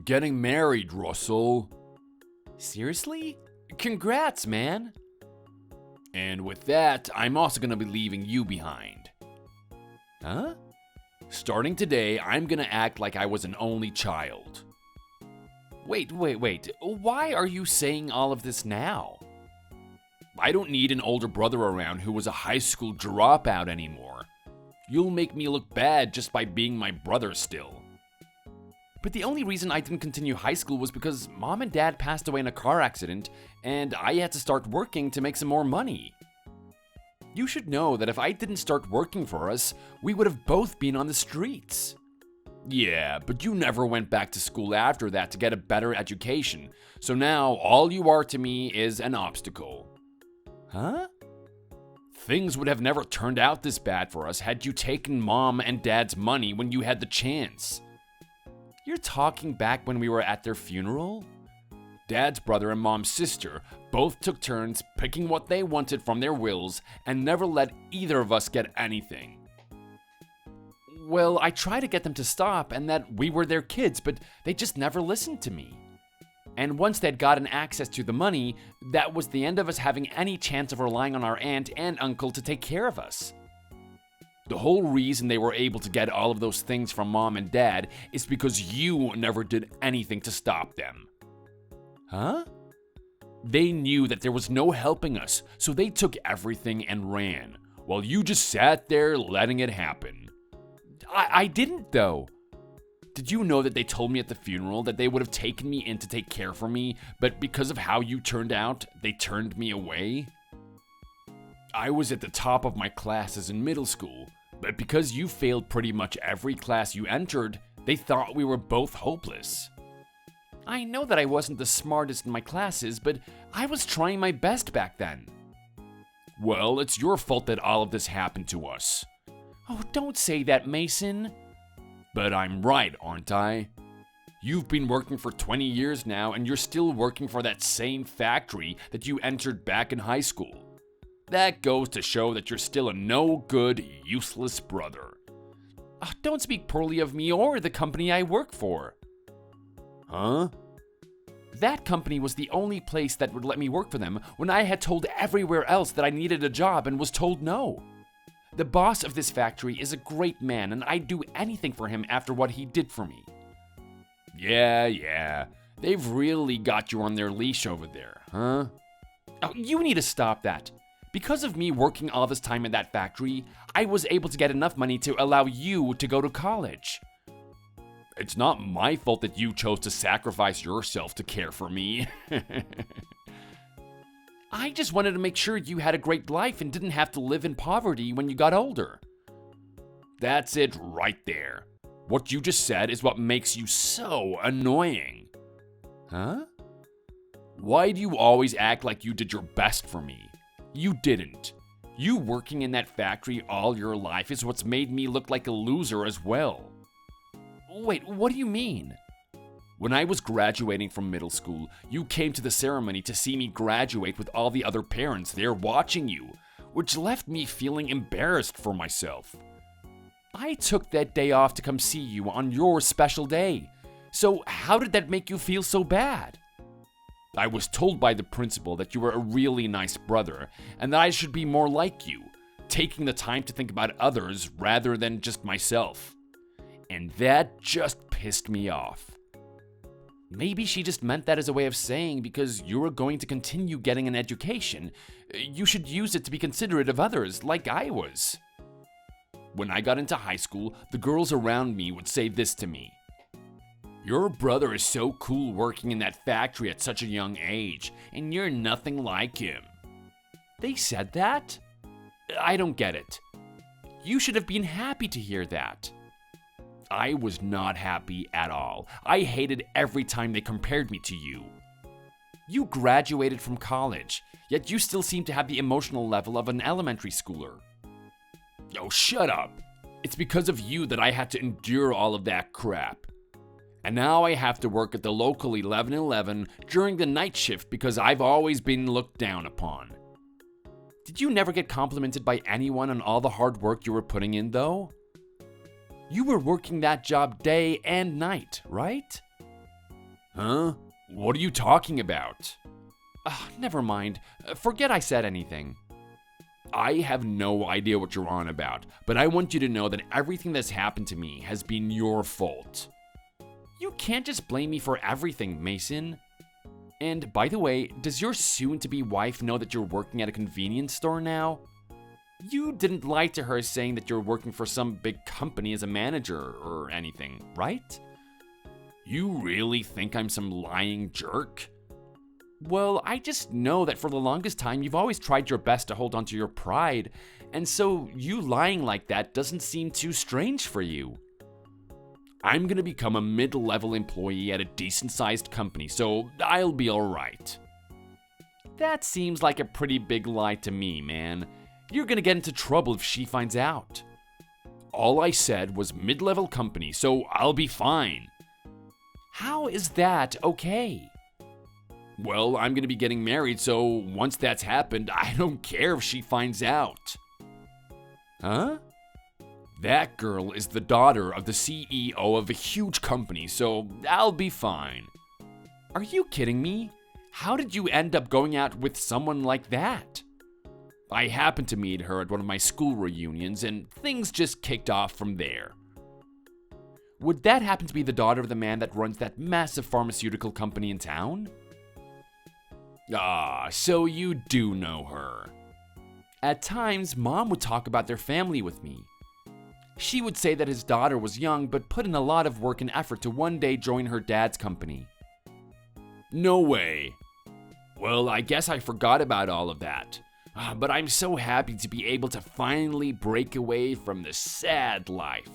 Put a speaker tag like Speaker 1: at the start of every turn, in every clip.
Speaker 1: getting married, Russell.
Speaker 2: Seriously? Congrats, man.
Speaker 1: And with that, I'm also gonna be leaving you behind.
Speaker 2: Huh?
Speaker 1: Starting today, I'm gonna act like I was an only child.
Speaker 2: Wait. Why are you saying all of this now?
Speaker 1: I don't need an older brother around who was a high school dropout anymore. You'll make me look bad just by being my brother still.
Speaker 2: But the only reason I didn't continue high school was because Mom and Dad passed away in a car accident, and I had to start working to make some more money. You should know that if I didn't start working for us, we would have both been on the streets.
Speaker 1: Yeah, but you never went back to school after that to get a better education, so now all you are to me is an obstacle.
Speaker 2: Huh?
Speaker 1: Things would have never turned out this bad for us had you taken Mom and Dad's money when you had the chance.
Speaker 2: You're talking back when we were at their funeral?
Speaker 1: Dad's brother and Mom's sister both took turns picking what they wanted from their wills and never let either of us get anything.
Speaker 2: Well, I tried to get them to stop and that we were their kids, but they just never listened to me. And once they'd gotten access to the money, that was the end of us having any chance of relying on our aunt and uncle to take care of us.
Speaker 1: The whole reason they were able to get all of those things from Mom and Dad is because you never did anything to stop them.
Speaker 2: Huh?
Speaker 1: They knew that there was no helping us, so they took everything and ran, while you just sat there letting it happen.
Speaker 2: I didn't, though.
Speaker 1: Did you know that they told me at the funeral that they would have taken me in to take care for me, but because of how you turned out, they turned me away? I was at the top of my classes in middle school, but because you failed pretty much every class you entered, they thought we were both hopeless.
Speaker 2: I know that I wasn't the smartest in my classes, but I was trying my best back then.
Speaker 1: Well, it's your fault that all of this happened to us.
Speaker 2: Oh, don't say that, Mason.
Speaker 1: But I'm right, aren't I? You've been working for 20 years now, and you're still working for that same factory that you entered back in high school. That goes to show that you're still a no-good, useless brother.
Speaker 2: Oh, don't speak poorly of me or the company I work for.
Speaker 1: Huh?
Speaker 2: That company was the only place that would let me work for them when I had told everywhere else that I needed a job and was told no. The boss of this factory is a great man, and I'd do anything for him after what he did for me.
Speaker 1: Yeah. They've really got you on their leash over there, huh?
Speaker 2: Oh, you need to stop that. Because of me working all this time in that factory, I was able to get enough money to allow you to go to college.
Speaker 1: It's not my fault that you chose to sacrifice yourself to care for me.
Speaker 2: I just wanted to make sure you had a great life and didn't have to live in poverty when you got older.
Speaker 1: That's it right there. What you just said is what makes you so annoying.
Speaker 2: Huh?
Speaker 1: Why do you always act like you did your best for me? You didn't. You working in that factory all your life is what's made me look like a loser as well.
Speaker 2: Wait, what do you mean?
Speaker 1: When I was graduating from middle school, you came to the ceremony to see me graduate with all the other parents there watching you, which left me feeling embarrassed for myself.
Speaker 2: I took that day off to come see you on your special day. So how did that make you feel so bad?
Speaker 1: I was told by the principal that you were a really nice brother and that I should be more like you, taking the time to think about others rather than just myself. And that just pissed me off.
Speaker 2: Maybe she just meant that as a way of saying because you were going to continue getting an education, you should use it to be considerate of others, like I was.
Speaker 1: When I got into high school, the girls around me would say this to me. Your brother is so cool working in that factory at such a young age, and you're nothing like him.
Speaker 2: They said that? I don't get it. You should have been happy to hear that.
Speaker 1: I was not happy at all. I hated every time they compared me to you.
Speaker 2: You graduated from college, yet you still seem to have the emotional level of an elementary schooler.
Speaker 1: Oh, shut up. It's because of you that I had to endure all of that crap. And now I have to work at the local 11:11 during the night shift because I've always been looked down upon.
Speaker 2: Did you never get complimented by anyone on all the hard work you were putting in, though? You were working that job day and night, right?
Speaker 1: Huh? What are you talking about?
Speaker 2: Never mind. Forget I said anything.
Speaker 1: I have no idea what you're on about, but I want you to know that everything that's happened to me has been your fault.
Speaker 2: You can't just blame me for everything, Mason. And by the way, does your soon-to-be wife know that you're working at a convenience store now? You didn't lie to her saying that you're working for some big company as a manager or anything, right?
Speaker 1: You really think I'm some lying jerk?
Speaker 2: Well, I just know that for the longest time you've always tried your best to hold onto your pride, and so you lying like that doesn't seem too strange for you.
Speaker 1: I'm gonna become a mid-level employee at a decent-sized company, so I'll be alright.
Speaker 2: That seems like a pretty big lie to me, man. You're gonna get into trouble if she finds out.
Speaker 1: All I said was mid-level company, so I'll be fine.
Speaker 2: How is that okay?
Speaker 1: Well, I'm gonna be getting married, so once that's happened, I don't care if she finds out.
Speaker 2: Huh?
Speaker 1: That girl is the daughter of the CEO of a huge company, so I'll be fine.
Speaker 2: Are you kidding me? How did you end up going out with someone like that?
Speaker 1: I happened to meet her at one of my school reunions, and things just kicked off from there.
Speaker 2: Would that happen to be the daughter of the man that runs that massive pharmaceutical company in town?
Speaker 1: So you do know her.
Speaker 2: At times, Mom would talk about their family with me. She would say that his daughter was young but put in a lot of work and effort to one day join her dad's company.
Speaker 1: No way. Well, I guess I forgot about all of that. But I'm so happy to be able to finally break away from the sad life.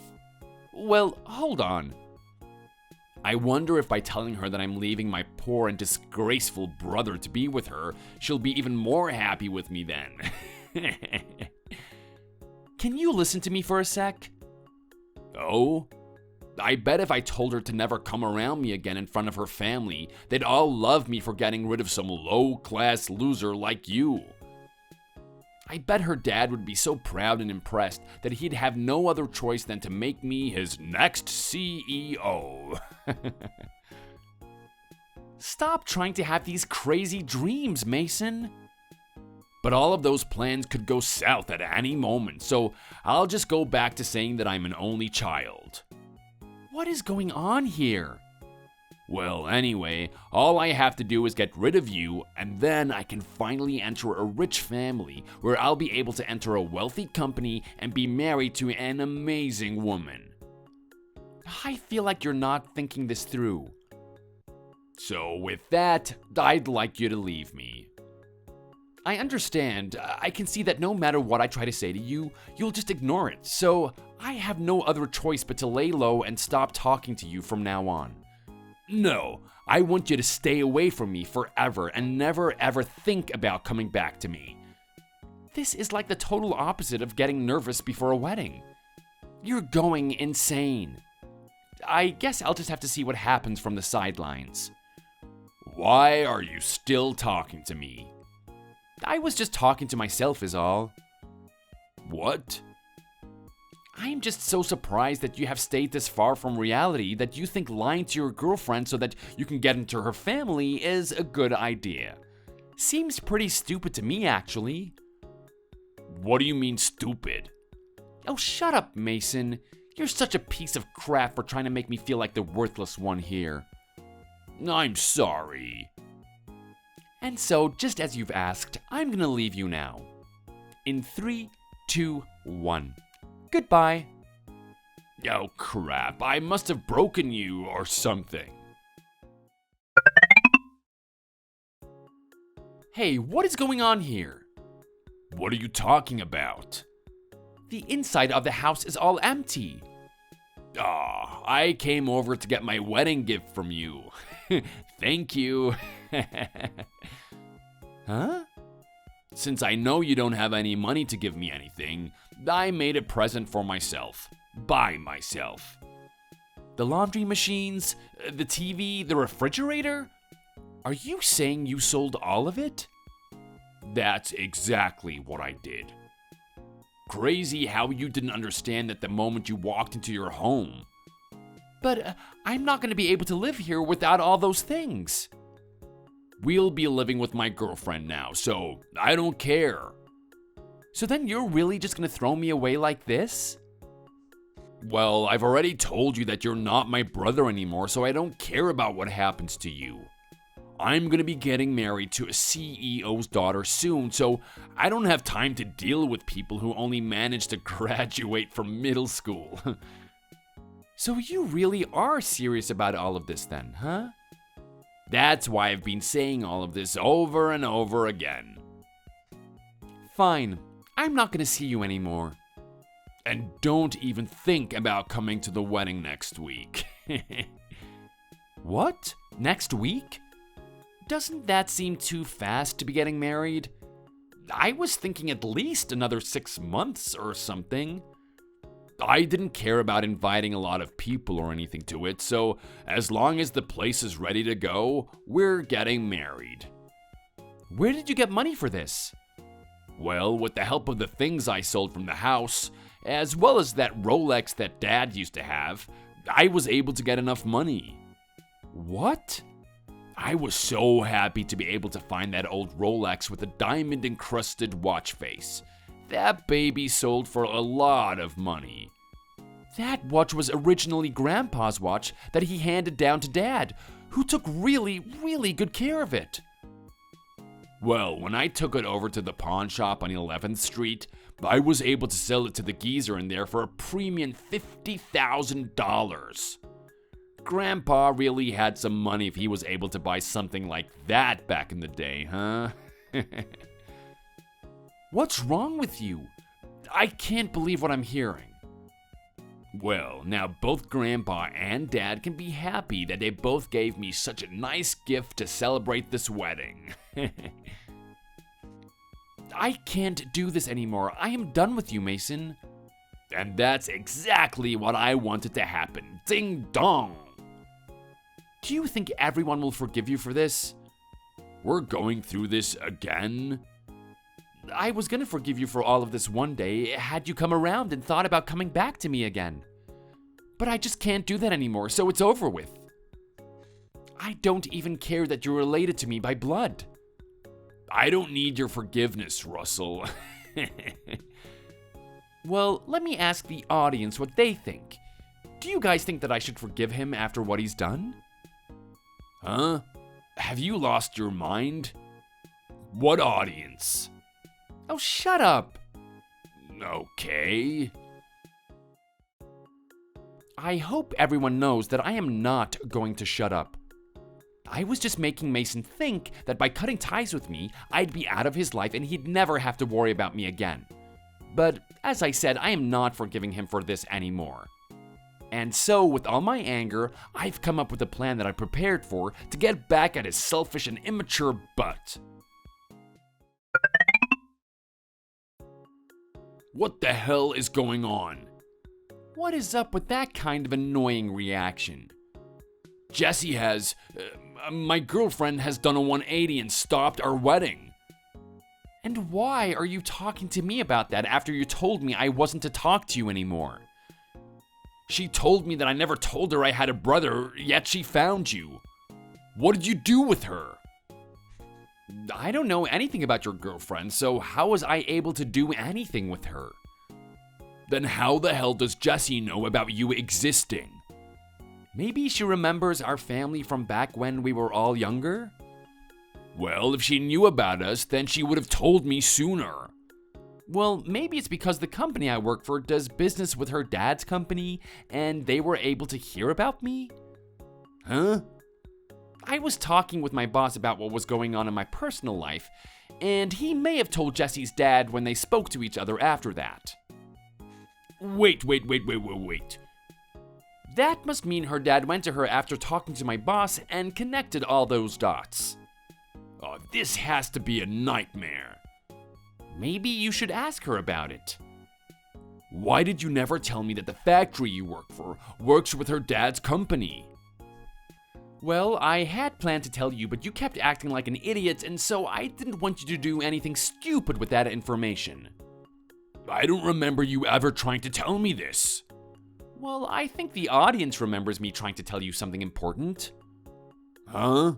Speaker 2: Well, hold on.
Speaker 1: I wonder if by telling her that I'm leaving my poor and disgraceful brother to be with her, she'll be even more happy with me then.
Speaker 2: Can you listen to me for a sec?
Speaker 1: Oh? I bet if I told her to never come around me again in front of her family, they'd all love me for getting rid of some low-class loser like you. I bet her dad would be so proud and impressed that he'd have no other choice than to make me his next CEO.
Speaker 2: Stop trying to have these crazy dreams, Mason.
Speaker 1: But all of those plans could go south at any moment, so I'll just go back to saying that I'm an only child.
Speaker 2: What is going on here?
Speaker 1: Well, anyway, all I have to do is get rid of you, and then I can finally enter a rich family where I'll be able to enter a wealthy company and be married to an amazing woman.
Speaker 2: I feel like you're not thinking this through.
Speaker 1: So with that, I'd like you to leave me.
Speaker 2: I understand. I can see that no matter what I try to say to you, you'll just ignore it. So I have no other choice but to lay low and stop talking to you from now on.
Speaker 1: No, I want you to stay away from me forever and never ever think about coming back to me.
Speaker 2: This is like the total opposite of getting nervous before a wedding. You're going insane. I guess I'll just have to see what happens from the sidelines.
Speaker 1: Why are you still talking to me?
Speaker 2: I was just talking to myself is all.
Speaker 1: What?
Speaker 2: I'm just so surprised that you have stayed this far from reality that you think lying to your girlfriend so that you can get into her family is a good idea. Seems pretty stupid to me, actually.
Speaker 1: What do you mean stupid?
Speaker 2: Oh, shut up, Mason. You're such a piece of crap for trying to make me feel like the worthless one here.
Speaker 1: I'm sorry.
Speaker 2: And so, just as you've asked, I'm gonna leave you now. In 3, 2, 1. Goodbye.
Speaker 1: Oh crap, I must have broken you or something.
Speaker 2: Hey, what is going on here?
Speaker 1: What are you talking about?
Speaker 2: The inside of the house is all empty.
Speaker 1: I came over to get my wedding gift from you. Thank you.
Speaker 2: Huh?
Speaker 1: Since I know you don't have any money to give me anything, I made a present for myself. By myself.
Speaker 2: The laundry machines, the TV, the refrigerator? Are you saying you sold all of it?
Speaker 1: That's exactly what I did. Crazy how you didn't understand that the moment you walked into your home.
Speaker 2: But I'm not going to be able to live here without all those things.
Speaker 1: We'll be living with my girlfriend now, so I don't care.
Speaker 2: So then you're really just going to throw me away like this?
Speaker 1: Well, I've already told you that you're not my brother anymore, so I don't care about what happens to you. I'm gonna be getting married to a CEO's daughter soon, so I don't have time to deal with people who only managed to graduate from middle school.
Speaker 2: So you really are serious about all of this then, huh?
Speaker 1: That's why I've been saying all of this over and over again.
Speaker 2: Fine, I'm not gonna see you anymore.
Speaker 1: And don't even think about coming to the wedding next week.
Speaker 2: What? Next week? Doesn't that seem too fast to be getting married? I was thinking at least another 6 months or something.
Speaker 1: I didn't care about inviting a lot of people or anything to it, so as long as the place is ready to go, we're getting married.
Speaker 2: Where did you get money for this?
Speaker 1: Well, with the help of the things I sold from the house, as well as that Rolex that Dad used to have, I was able to get enough money.
Speaker 2: What?
Speaker 1: I was so happy to be able to find that old Rolex with a diamond-encrusted watch face. That baby sold for a lot of money.
Speaker 2: That watch was originally Grandpa's watch that he handed down to Dad, who took really, really good care of it.
Speaker 1: Well, when I took it over to the pawn shop on 11th Street, I was able to sell it to the geezer in there for a premium $50,000. Grandpa really had some money if he was able to buy something like that back in the day, huh?
Speaker 2: What's wrong with you? I can't believe what I'm hearing.
Speaker 1: Well, now both Grandpa and Dad can be happy that they both gave me such a nice gift to celebrate this wedding.
Speaker 2: I can't do this anymore. I am done with you, Mason.
Speaker 1: And that's exactly what I wanted to happen. Ding dong!
Speaker 2: Do you think everyone will forgive you for this?
Speaker 1: We're going through this again?
Speaker 2: I was gonna forgive you for all of this one day had you come around and thought about coming back to me again. But I just can't do that anymore, so it's over with. I don't even care that you're related to me by blood.
Speaker 1: I don't need your forgiveness, Russell.
Speaker 2: Well, let me ask the audience what they think. Do you guys think that I should forgive him after what he's done?
Speaker 1: Huh? Have you lost your mind? What audience?
Speaker 2: Oh, shut up.
Speaker 1: Okay.
Speaker 2: I hope everyone knows that I am not going to shut up. I was just making Mason think that by cutting ties with me, I'd be out of his life and he'd never have to worry about me again. But as I said, I am not forgiving him for this anymore. And so, with all my anger, I've come up with a plan that I prepared for to get back at his selfish and immature butt.
Speaker 1: What the hell is going on?
Speaker 2: What is up with that kind of annoying reaction?
Speaker 1: Jessie has... my girlfriend has done a 180 and stopped our wedding.
Speaker 2: And why are you talking to me about that after you told me I wasn't to talk to you anymore?
Speaker 1: She told me that I never told her I had a brother, yet she found you. What did you do with her?
Speaker 2: I don't know anything about your girlfriend, so how was I able to do anything with her?
Speaker 1: Then how the hell does Jessie know about you existing?
Speaker 2: Maybe she remembers our family from back when we were all younger?
Speaker 1: Well, if she knew about us, then she would have told me sooner.
Speaker 2: Well, maybe it's because the company I work for does business with her dad's company, and they were able to hear about me?
Speaker 1: Huh?
Speaker 2: I was talking with my boss about what was going on in my personal life, and he may have told Jessie's dad when they spoke to each other after that.
Speaker 1: Wait.
Speaker 2: That must mean her dad went to her after talking to my boss and connected all those dots.
Speaker 1: Oh, this has to be a nightmare.
Speaker 2: Maybe you should ask her about it.
Speaker 1: Why did you never tell me that the factory you work for works with her dad's company?
Speaker 2: Well, I had planned to tell you, but you kept acting like an idiot, and so I didn't want you to do anything stupid with that information.
Speaker 1: I don't remember you ever trying to tell me this.
Speaker 2: Well, I think the audience remembers me trying to tell you something important.
Speaker 1: Huh?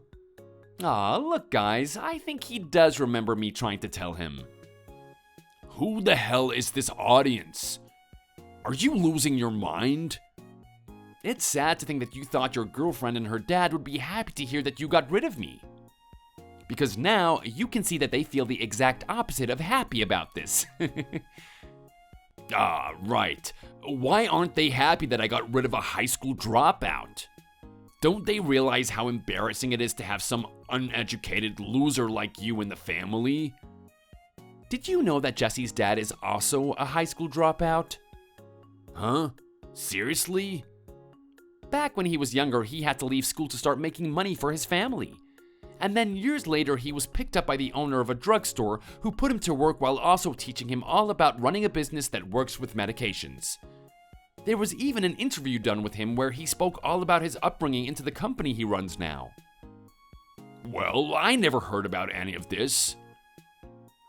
Speaker 2: Aw, look guys, I think he does remember me trying to tell him.
Speaker 1: Who the hell is this audience? Are you losing your mind?
Speaker 2: It's sad to think that you thought your girlfriend and her dad would be happy to hear that you got rid of me. Because now you can see that they feel the exact opposite of happy about this.
Speaker 1: Ah, right. Why aren't they happy that I got rid of a high school dropout? Don't they realize how embarrassing it is to have some uneducated loser like you in the family?
Speaker 2: Did you know that Jesse's dad is also a high school dropout?
Speaker 1: Huh? Seriously?
Speaker 2: Back when he was younger, he had to leave school to start making money for his family. And then years later, he was picked up by the owner of a drugstore who put him to work while also teaching him all about running a business that works with medications. There was even an interview done with him where he spoke all about his upbringing into the company he runs now.
Speaker 1: Well, I never heard about any of this.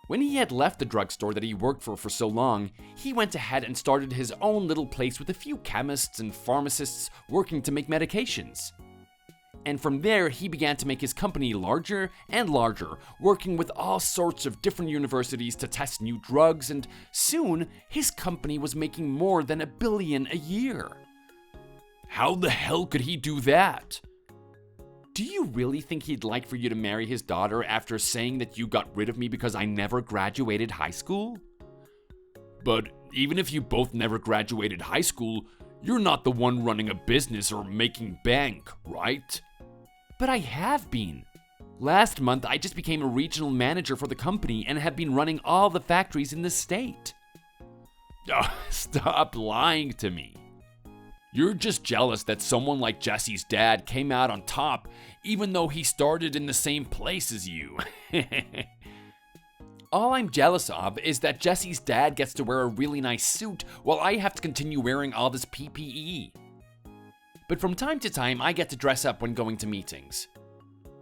Speaker 2: When he had left the drugstore that he worked for so long, he went ahead and started his own little place with a few chemists and pharmacists working to make medications. And from there, he began to make his company larger and larger, working with all sorts of different universities to test new drugs, and soon, his company was making more than $1 billion a year.
Speaker 1: How the hell could he do that?
Speaker 2: Do you really think he'd like for you to marry his daughter after saying that you got rid of me because I never graduated high school?
Speaker 1: But even if you both never graduated high school, you're not the one running a business or making bank, right?
Speaker 2: But I have been. Last month, I just became a regional manager for the company and have been running all the factories in the state.
Speaker 1: Oh, stop lying to me. You're just jealous that someone like Jesse's dad came out on top, even though he started in the same place as you.
Speaker 2: All I'm jealous of is that Jesse's dad gets to wear a really nice suit while I have to continue wearing all this PPE. But from time to time, I get to dress up when going to meetings.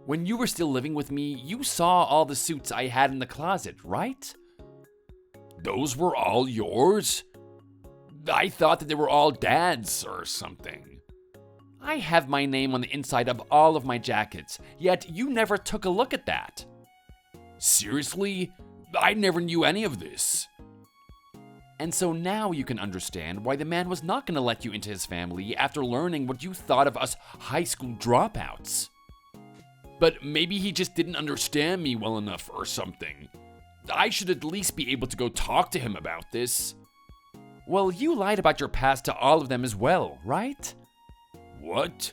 Speaker 2: When you were still living with me, you saw all the suits I had in the closet, right?
Speaker 1: Those were all yours? I thought that they were all Dad's or something.
Speaker 2: I have my name on the inside of all of my jackets, yet you never took a look at that.
Speaker 1: Seriously? I never knew any of this.
Speaker 2: And so now you can understand why the man was not going to let you into his family after learning what you thought of us high school dropouts.
Speaker 1: But maybe he just didn't understand me well enough or something. I should at least be able to go talk to him about this.
Speaker 2: Well, you lied about your past to all of them as well, right?
Speaker 1: What?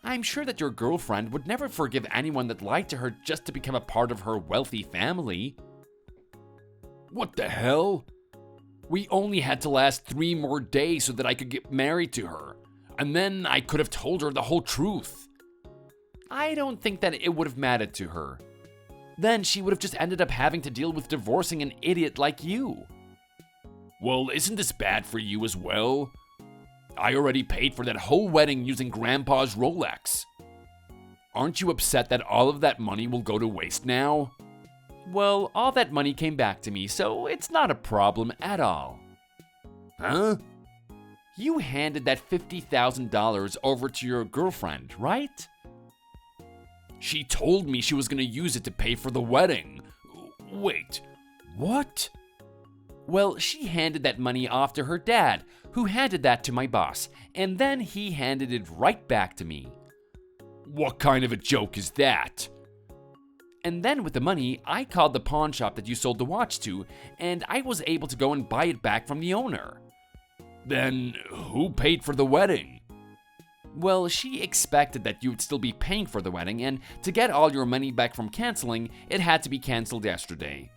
Speaker 2: I'm sure that your girlfriend would never forgive anyone that lied to her just to become a part of her wealthy family.
Speaker 1: What the hell? We only had to last 3 more days so that I could get married to her, and then I could have told her the whole truth.
Speaker 2: I don't think that it would have mattered to her. Then she would have just ended up having to deal with divorcing an idiot like you.
Speaker 1: Well, isn't this bad for you as well? I already paid for that whole wedding using Grandpa's Rolex. Aren't you upset that all of that money will go to waste now?
Speaker 2: Well, all that money came back to me, so it's not a problem at all.
Speaker 1: Huh?
Speaker 2: You handed that $50,000 over to your girlfriend, right?
Speaker 1: She told me she was going to use it to pay for the wedding. Wait, what?
Speaker 2: Well, she handed that money off to her dad, who handed that to my boss, and then he handed it right back to me.
Speaker 1: What kind of a joke is that?
Speaker 2: And then with the money, I called the pawn shop that you sold the watch to, and I was able to go and buy it back from the owner.
Speaker 1: Then who paid for the wedding?
Speaker 2: Well, she expected that you would still be paying for the wedding, and to get all your money back from canceling, it had to be canceled yesterday.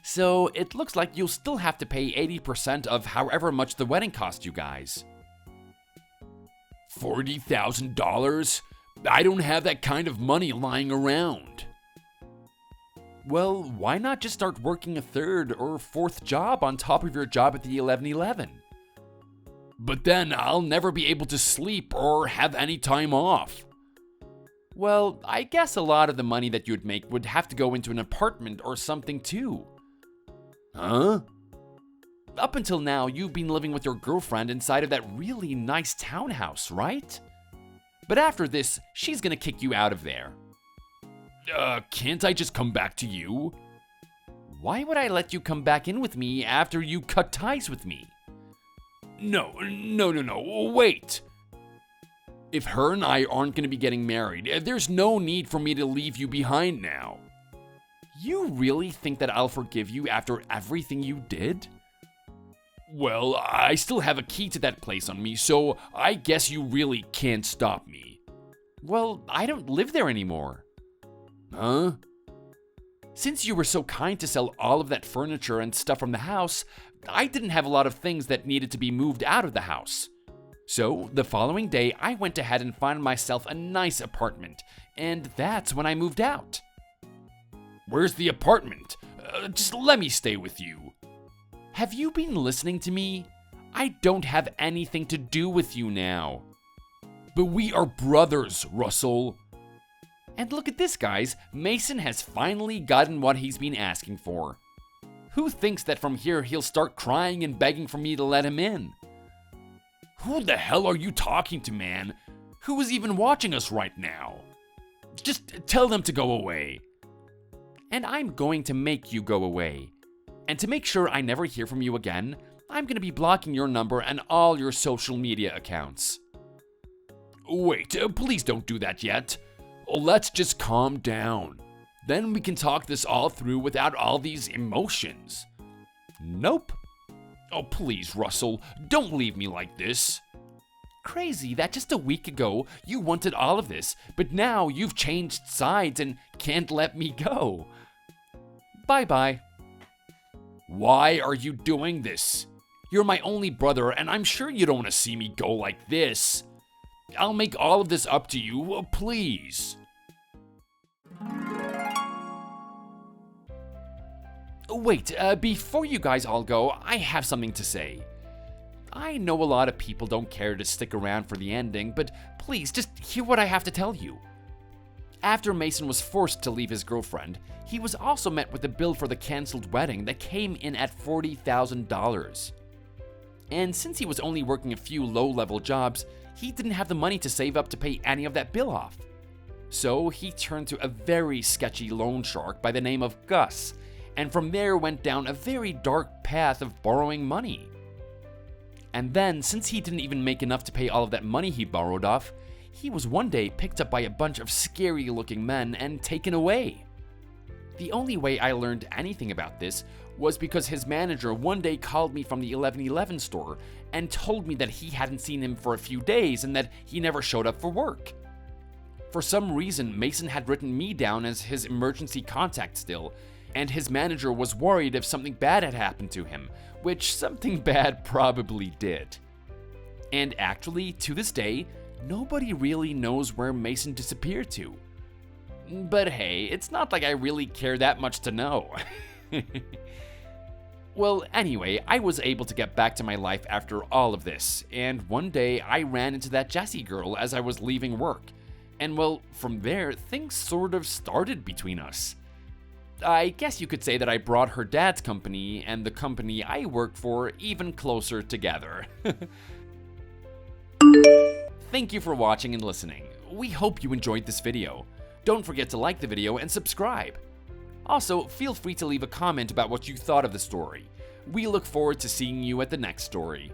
Speaker 2: So it looks like you'll still have to pay 80% of however much the wedding cost you guys.
Speaker 1: $40,000? I don't have that kind of money lying around.
Speaker 2: Well, why not just start working a 3rd or 4th job on top of your job at the 1111?
Speaker 1: But then I'll never be able to sleep or have any time off.
Speaker 2: Well, I guess a lot of the money that you'd make would have to go into an apartment or something too.
Speaker 1: Huh?
Speaker 2: Up until now, you've been living with your girlfriend inside of that really nice townhouse, right? But after this, she's gonna kick you out of there.
Speaker 1: Can't I just come back to you?
Speaker 2: Why would I let you come back in with me after you cut ties with me?
Speaker 1: No, wait. If her and I aren't gonna be getting married, there's no need for me to leave you behind now.
Speaker 2: You really think that I'll forgive you after everything you did?
Speaker 1: Well, I still have a key to that place on me, so I guess you really can't stop me.
Speaker 2: Well, I don't live there anymore.
Speaker 1: Huh?
Speaker 2: Since you were so kind to sell all of that furniture and stuff from the house, I didn't have a lot of things that needed to be moved out of the house. So, the following day, I went ahead and found myself a nice apartment, and that's when I moved out.
Speaker 1: Where's the apartment? Just let me stay with you.
Speaker 2: Have you been listening to me? I don't have anything to do with you now.
Speaker 1: But we are brothers, Russell.
Speaker 2: And look at this, guys. Mason has finally gotten what he's been asking for. Who thinks that from here he'll start crying and begging for me to let him in?
Speaker 1: Who the hell are you talking to, man? Who is even watching us right now? Just tell them to go away.
Speaker 2: And I'm going to make you go away. And to make sure I never hear from you again, I'm going to be blocking your number and all your social media accounts.
Speaker 1: Wait, please don't do that yet. Let's just calm down. Then we can talk this all through without all these emotions.
Speaker 2: Nope.
Speaker 1: Oh, please, Russell, don't leave me like this.
Speaker 2: Crazy that just a week ago you wanted all of this, but now you've changed sides and can't let me go. Bye-bye.
Speaker 1: Why are you doing this? You're my only brother, and I'm sure you don't want to see me go like this. I'll make all of this up to you, please.
Speaker 2: Wait, before you guys all go, I have something to say. I know a lot of people don't care to stick around for the ending, but please, just hear what I have to tell you. After Mason was forced to leave his girlfriend, he was also met with a bill for the canceled wedding that came in at $40,000. And since he was only working a few low-level jobs, he didn't have the money to save up to pay any of that bill off. So he turned to a very sketchy loan shark by the name of Gus, and from there went down a very dark path of borrowing money. And then, since he didn't even make enough to pay all of that money he borrowed off, he was one day picked up by a bunch of scary-looking men and taken away. The only way I learned anything about this was because his manager one day called me from the 1111 store and told me that he hadn't seen him for a few days and that he never showed up for work. For some reason, Mason had written me down as his emergency contact still, and his manager was worried if something bad had happened to him, which something bad probably did. And actually, to this day, nobody really knows where Mason disappeared to. But hey, it's not like I really care that much to know. Well, anyway, I was able to get back to my life after all of this, and one day I ran into that Jessie girl as I was leaving work. And well, from there, things sort of started between us. I guess you could say that I brought her dad's company and the company I work for even closer together. Thank you for watching and listening. We hope you enjoyed this video. Don't forget to like the video and subscribe. Also, feel free to leave a comment about what you thought of the story. We look forward to seeing you at the next story.